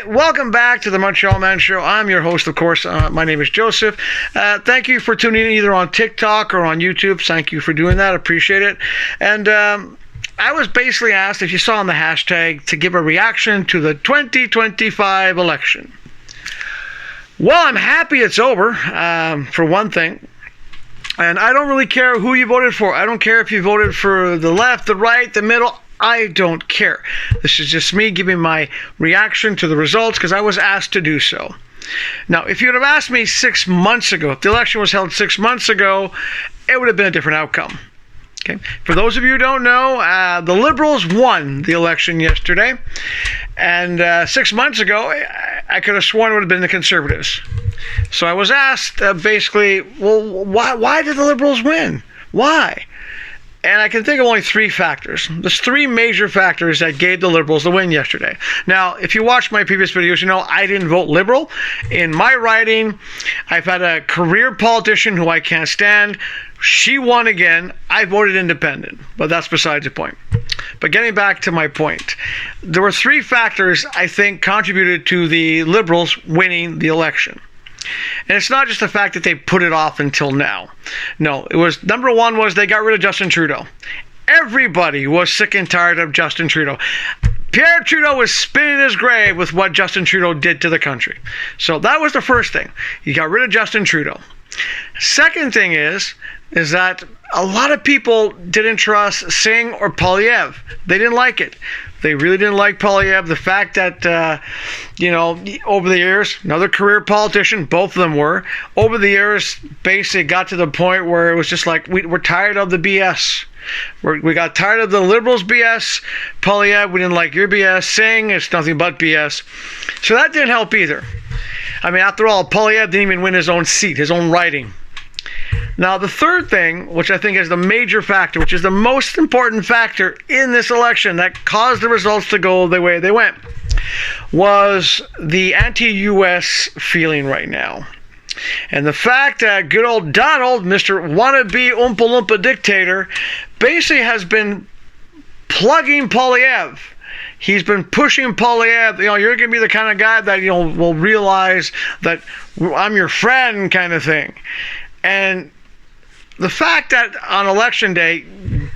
welcome back to the Montreal Man Show. I'm your host, of course. My name is Joseph. Thank you for tuning in either on TikTok or on YouTube. Thank you for doing that. Appreciate it. And I was basically asked, if you saw on the hashtag, to give a reaction to the 2025 election. Well, I'm happy it's over, for one thing. And I don't really care who you voted for. I don't care if you voted for the left, the right, the middle. I don't care. This is just me giving my reaction to the results because I was asked to do so. Now, if you would have asked me 6 months ago, if the election was held 6 months ago, it would have been a different outcome. Okay. For those of you who don't know, the Liberals won the election yesterday. And 6 months ago, I could have sworn it would have been the Conservatives. So I was asked, basically, well, why did the Liberals win? Why? And I can think of only three factors. There's three major factors that gave the Liberals the win yesterday. Now, if you watched my previous videos, you know I didn't vote Liberal. In my writing, I've had a career politician who I can't stand. She won again. I voted independent, but that's besides the point. But getting back to my point, there were three factors I think contributed to the Liberals winning the election. And it's not just the fact that they put it off until now. No, it was, number one was they got rid of Justin Trudeau. Everybody was sick and tired of Justin Trudeau. Pierre Trudeau was spinning his grave with what Justin Trudeau did to the country. So that was the first thing. You got rid of Justin Trudeau. Second thing is that a lot of people didn't trust Singh or Poilievre. They didn't like it. They really didn't like Poilievre. The fact that, over the years, another career politician, both of them were, over the years, basically got to the point where it was just like, we're tired of the BS. We got tired of the Liberals' BS. Poilievre, we didn't like your BS. Singh, it's nothing but BS. So that didn't help either. I mean, after all, Poilievre didn't even win his own seat, his own riding. Now, the third thing, which I think is the major factor, which is the most important factor in this election that caused the results to go the way they went, was the anti-U.S. feeling right now. And the fact that good old Donald, Mr. Wannabe Oompa Loompa dictator, basically has been plugging Poilievre. He's been pushing Poilievre, you're going to be the kind of guy that, will realize that I'm your friend kind of thing. And the fact that on election day,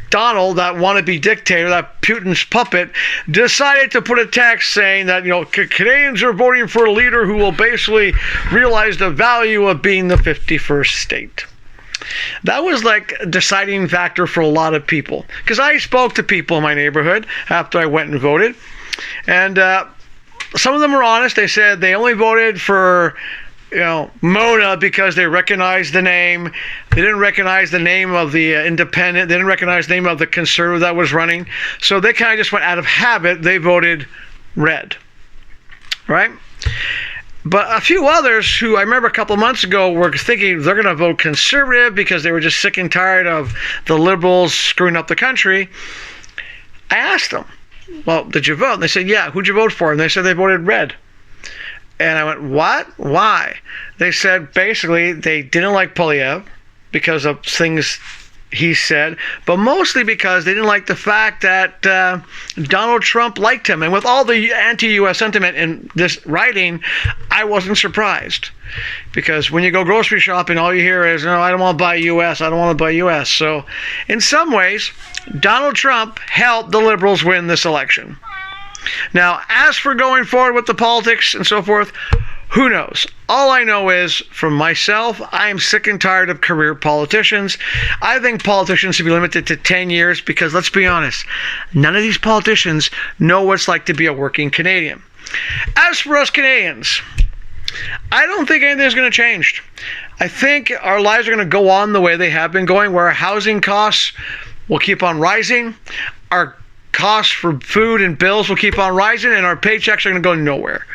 Donald, that wannabe dictator, that Putin's puppet, decided to put a text saying that, Canadians are voting for a leader who will basically realize the value of being the 51st state. That was like a deciding factor for a lot of people. Because I spoke to people in my neighborhood after I went and voted. And some of them were honest. They said they only voted for Mona because they recognized the name. They didn't recognize the name of the independent. They didn't recognize the name of the conservative that was running. So they kind of just went out of habit. They voted red. Right? But a few others who I remember a couple of months ago were thinking they're going to vote conservative because they were just sick and tired of the Liberals screwing up the country. I asked them, well, did you vote? And they said, yeah. Who'd you vote for? And they said they voted red. And I went, what? Why? They said basically they didn't like Poilievre because of things he said, but mostly because they didn't like the fact that Donald Trump liked him. And with all the anti-U.S. sentiment in this writing, I wasn't surprised. Because when you go grocery shopping, all you hear is, no, I don't want to buy U.S., I don't want to buy U.S. So in some ways, Donald Trump helped the Liberals win this election. Now, as for going forward with the politics and so forth, who knows? All I know is, from myself, I am sick and tired of career politicians. I think politicians should be limited to 10 years because, let's be honest, none of these politicians know what it's like to be a working Canadian. As for us Canadians, I don't think anything's going to change. I think our lives are going to go on the way they have been going, where our housing costs will keep on rising, our costs for food and bills will keep on rising, and our paychecks are going to go nowhere.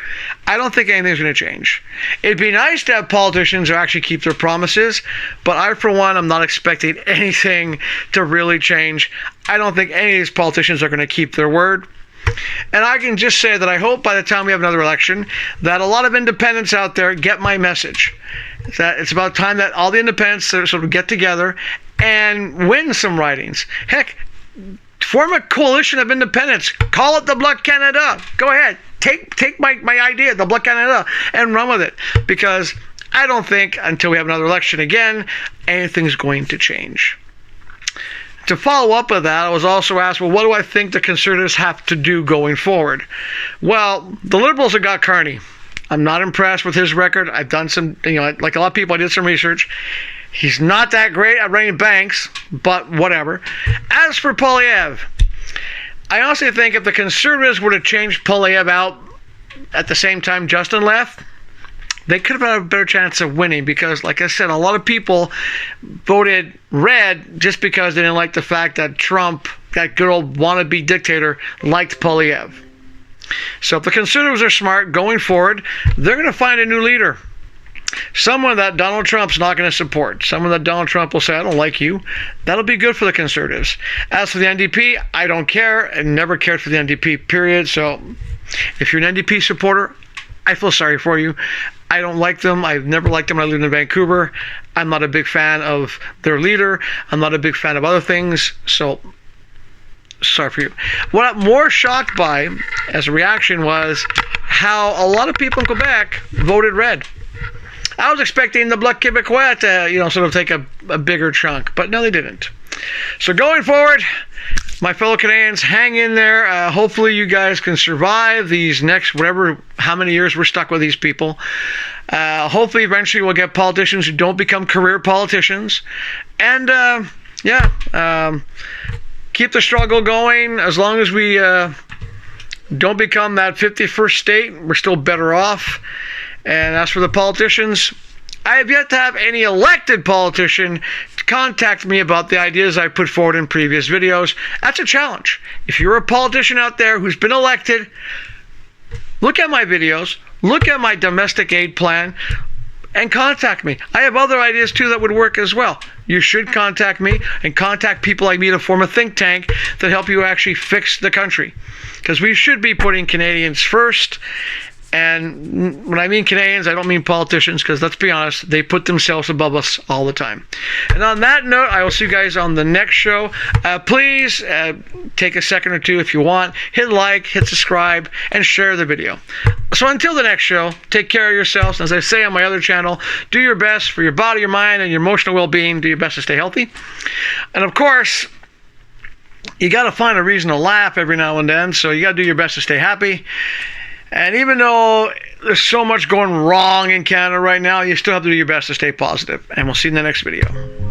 I don't think anything's going to change. It'd be nice to have politicians who actually keep their promises, but I, for one, am not expecting anything to really change. I don't think any of these politicians are going to keep their word. And I can just say that I hope by the time we have another election that a lot of independents out there get my message. That it's about time that all the independents sort of get together and win some ridings. Heck, form a coalition of independents. Call it the Bloc Canada. Go ahead. take my idea, the Bloc Canada, and run with it, because I don't think until we have another election again, anything's going to change. To follow up with that, I was also asked, well, what do I think the Conservatives have to do going forward? Well, the Liberals have got Carney. I'm not impressed with his record. I've done some, like a lot of people, I did some research. He's not that great at running banks, but whatever. As for Poilievre, I honestly think if the Conservatives were to change Poilievre out at the same time Justin left, they could have had a better chance of winning, because, like I said, a lot of people voted red just because they didn't like the fact that Trump, that good old wannabe dictator, liked Poilievre. So if the Conservatives are smart going forward, they're going to find a new leader. Someone that Donald Trump's not going to support. Someone that Donald Trump will say, I don't like you. That'll be good for the Conservatives. As for the NDP, I don't care. I never cared for the NDP, period. So if you're an NDP supporter, I feel sorry for you. I don't like them. I've never liked them when I lived in Vancouver. I'm not a big fan of their leader. I'm not a big fan of other things. So, sorry for you. What I'm more shocked by as a reaction was how a lot of people in Quebec voted red. I was expecting the Bloc Québécois to, sort of take a bigger chunk, but no, they didn't. So going forward, my fellow Canadians, hang in there. Hopefully you guys can survive these next how many years we're stuck with these people. Hopefully eventually we'll get politicians who don't become career politicians. And keep the struggle going. As long as we don't become that 51st state, we're still better off. And as for the politicians, I have yet to have any elected politician contact me about the ideas I put forward in previous videos. That's a challenge. If you're a politician out there who's been elected, look at my videos, look at my domestic aid plan, and contact me. I have other ideas too that would work as well. You should contact me and contact people like me to form a think tank that help you actually fix the country. Because we should be putting Canadians first. And when I mean Canadians, I don't mean politicians, because let's be honest, they put themselves above us all the time. And on that note, I will see you guys on the next show. Please take a second or two if you want. Hit like, hit subscribe, and share the video. So until the next show, take care of yourselves. As I say on my other channel, do your best for your body, your mind, and your emotional well-being. Do your best to stay healthy. And of course, you got to find a reason to laugh every now and then, so you got to do your best to stay happy. And even though there's so much going wrong in Canada right now, you still have to do your best to stay positive. And we'll see you in the next video.